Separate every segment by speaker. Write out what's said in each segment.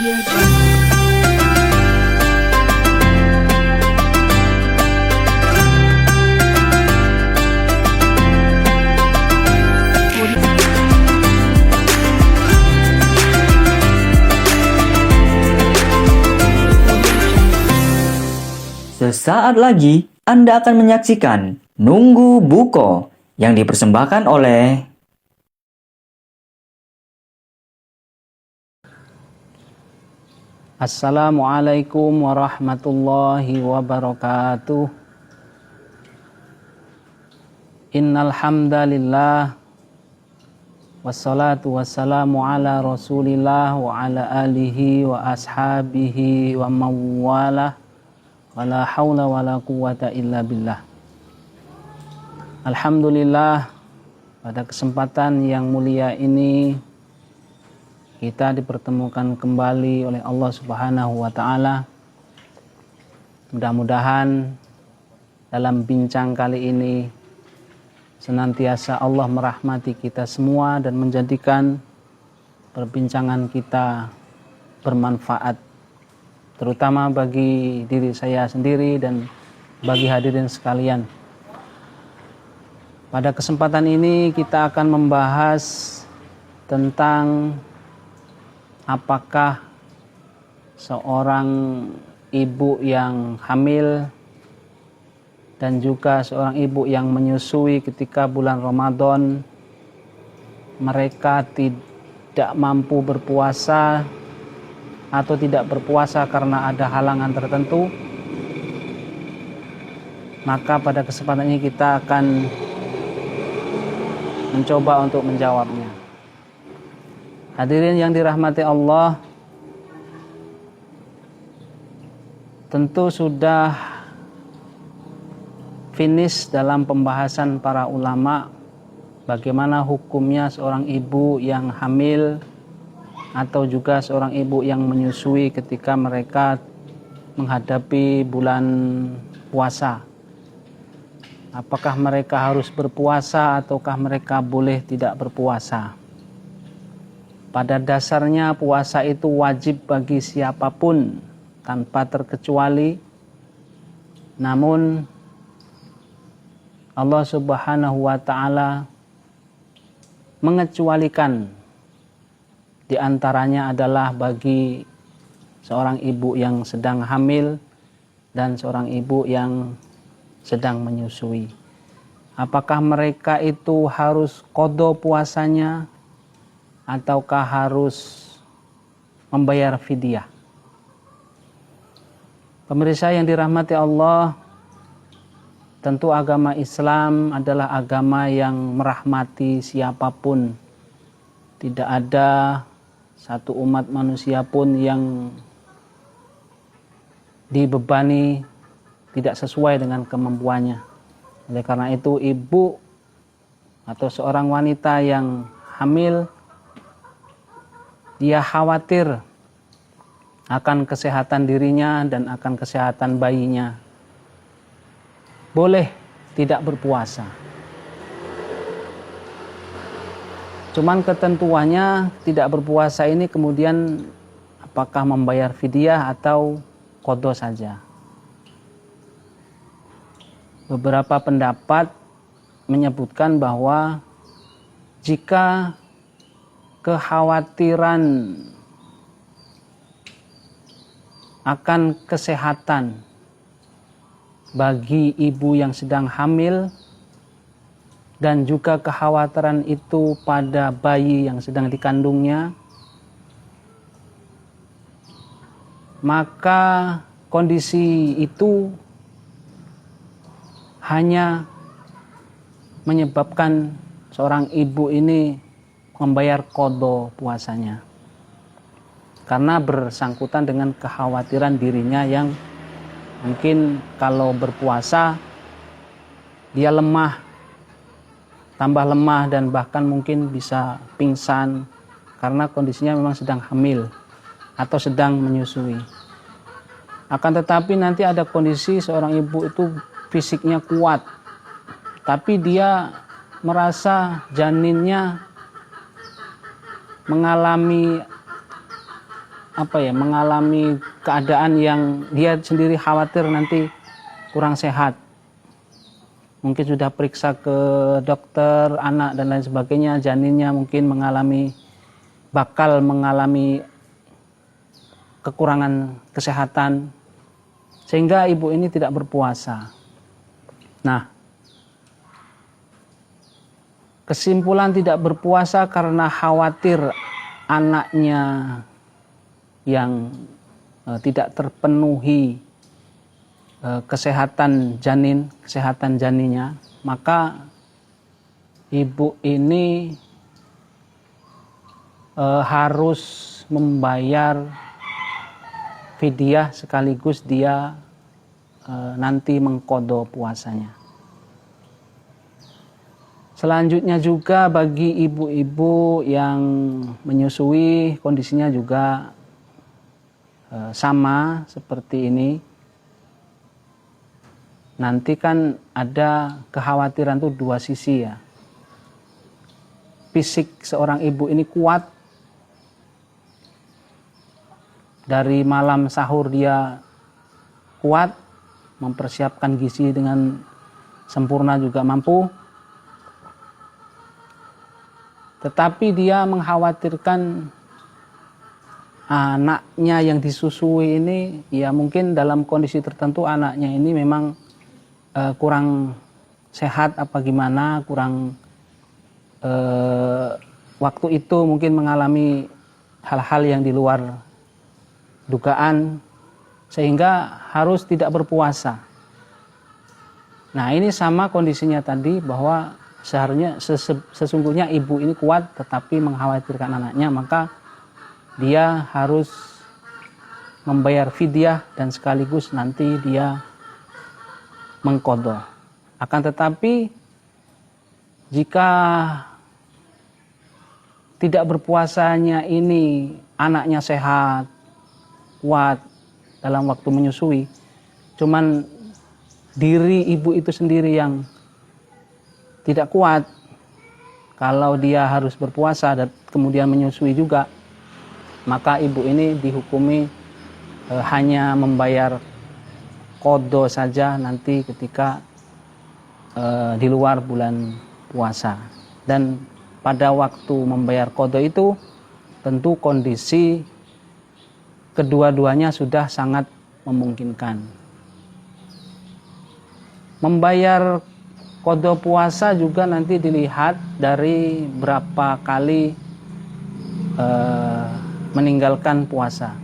Speaker 1: Sesaat lagi Anda akan menyaksikan Nunggu Buko yang dipersembahkan oleh
Speaker 2: Assalamualaikum warahmatullahi wabarakatuh. Innal hamdalillah wassalatu wassalamu ala Rasulillah wa ala alihi wa ashabihi wa mawalah. Wala haula wala quwata illa billah. Alhamdulillah, pada kesempatan yang mulia ini kita dipertemukan kembali oleh Allah Subhanahu wa taala. Mudah-mudahan dalam bincang kali ini senantiasa Allah merahmati kita semua dan menjadikan perbincangan kita bermanfaat, terutama bagi diri saya sendiri dan bagi hadirin sekalian. Pada kesempatan ini kita akan membahas tentang apakah seorang ibu yang hamil dan juga seorang ibu yang menyusui ketika bulan Ramadan mereka tidak mampu berpuasa atau tidak berpuasa karena ada halangan tertentu. Maka pada kesempatan ini kita akan mencoba untuk menjawabnya. Hadirin yang dirahmati Allah, tentu sudah finish dalam pembahasan para ulama bagaimana hukumnya seorang ibu yang hamil atau juga seorang ibu yang menyusui ketika mereka menghadapi bulan puasa. Apakah mereka harus berpuasa ataukah mereka boleh tidak berpuasa? Pada dasarnya puasa itu wajib bagi siapapun tanpa terkecuali. Namun Allah Subhanahu wa taala mengecualikan, di antaranya adalah bagi seorang ibu yang sedang hamil dan seorang ibu yang sedang menyusui. Apakah mereka itu harus qadha puasanya ataukah harus membayar fidyah? Pemirsa yang dirahmati Allah, tentu agama Islam adalah agama yang merahmati siapapun. Tidak ada satu umat manusia pun yang dibebani tidak sesuai dengan kemampuannya. Oleh karena itu ibu atau seorang wanita yang hamil, dia khawatir akan kesehatan dirinya dan akan kesehatan bayinya, boleh tidak berpuasa. Cuman ketentuannya tidak berpuasa ini kemudian apakah membayar fidyah atau qadha saja. Beberapa pendapat menyebutkan bahwa jika kekhawatiran akan kesehatan bagi ibu yang sedang hamil dan juga kekhawatiran itu pada bayi yang sedang dikandungnya, maka kondisi itu hanya menyebabkan seorang ibu ini membayar qadha puasanya, karena bersangkutan dengan kekhawatiran dirinya yang mungkin kalau berpuasa dia lemah, tambah lemah dan bahkan mungkin bisa pingsan karena kondisinya memang sedang hamil atau sedang menyusui. Akan tetapi nanti ada kondisi seorang ibu itu fisiknya kuat, tapi dia merasa janinnya mengalami mengalami keadaan yang dia sendiri khawatir nanti kurang sehat. Mungkin sudah periksa ke dokter anak dan lain sebagainya, janinnya mungkin bakal mengalami kekurangan kesehatan, sehingga ibu ini tidak berpuasa. Nah, kesimpulan tidak berpuasa karena khawatir anaknya yang tidak terpenuhi kesehatan janinnya, maka ibu ini harus membayar fidyah sekaligus dia nanti mengqadha puasanya. Selanjutnya juga bagi ibu-ibu yang menyusui, kondisinya juga sama seperti ini. Nanti kan ada kekhawatiran tuh dua sisi ya. Fisik seorang ibu ini kuat, dari malam sahur dia kuat, mempersiapkan gizi dengan sempurna juga mampu. Tetapi dia mengkhawatirkan anaknya yang disusui ini, ya mungkin dalam kondisi tertentu anaknya ini memang kurang sehat apa gimana, kurang waktu itu mungkin mengalami hal-hal yang di luar dugaan sehingga harus tidak berpuasa. Nah, ini sama kondisinya tadi, bahwa seharusnya sesungguhnya ibu ini kuat tetapi mengkhawatirkan anaknya, maka dia harus membayar fidyah dan sekaligus nanti dia mengqadha. Akan tetapi jika tidak berpuasanya ini anaknya sehat, kuat dalam waktu menyusui, cuman diri ibu itu sendiri yang tidak kuat, kalau dia harus berpuasa dan kemudian menyusui juga, maka ibu ini dihukumi hanya membayar qadha saja nanti ketika di luar bulan puasa. Dan pada waktu membayar qadha itu tentu kondisi kedua-duanya sudah sangat memungkinkan. Membayar qadha puasa juga nanti dilihat dari berapa kali meninggalkan puasa.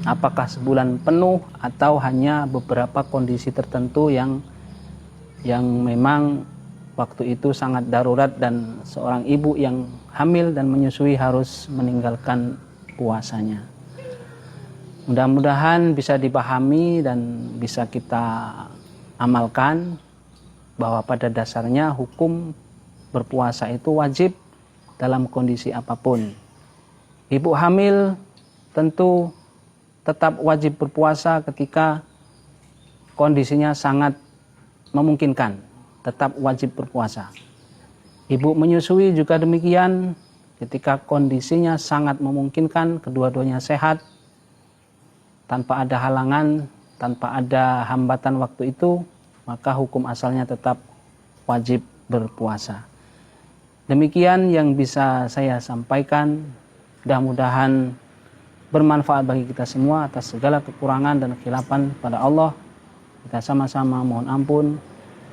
Speaker 2: Apakah sebulan penuh atau hanya beberapa kondisi tertentu yang memang waktu itu sangat darurat dan seorang ibu yang hamil dan menyusui harus meninggalkan puasanya. Mudah-mudahan bisa dipahami dan bisa kita amalkan bahwa pada dasarnya hukum berpuasa itu wajib dalam kondisi apapun. Ibu hamil tentu tetap wajib berpuasa ketika kondisinya sangat memungkinkan, tetap wajib berpuasa. Ibu menyusui juga demikian, ketika kondisinya sangat memungkinkan, kedua-duanya sehat, tanpa ada halangan, tanpa ada hambatan waktu itu, maka hukum asalnya tetap wajib berpuasa. Demikian yang bisa saya sampaikan. Mudah-mudahan bermanfaat bagi kita semua. Atas segala kekurangan dan kekhilafan pada Allah, kita sama-sama mohon ampun,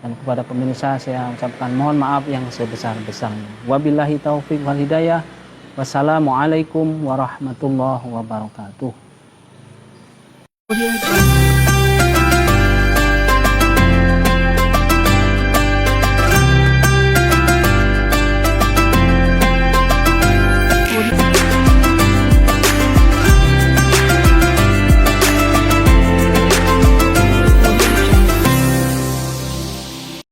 Speaker 2: dan kepada pemirsa saya ucapkan mohon maaf yang sebesar-besarnya. Wabillahi taufiq wal hidayah. Wassalamualaikum warahmatullahi wabarakatuh.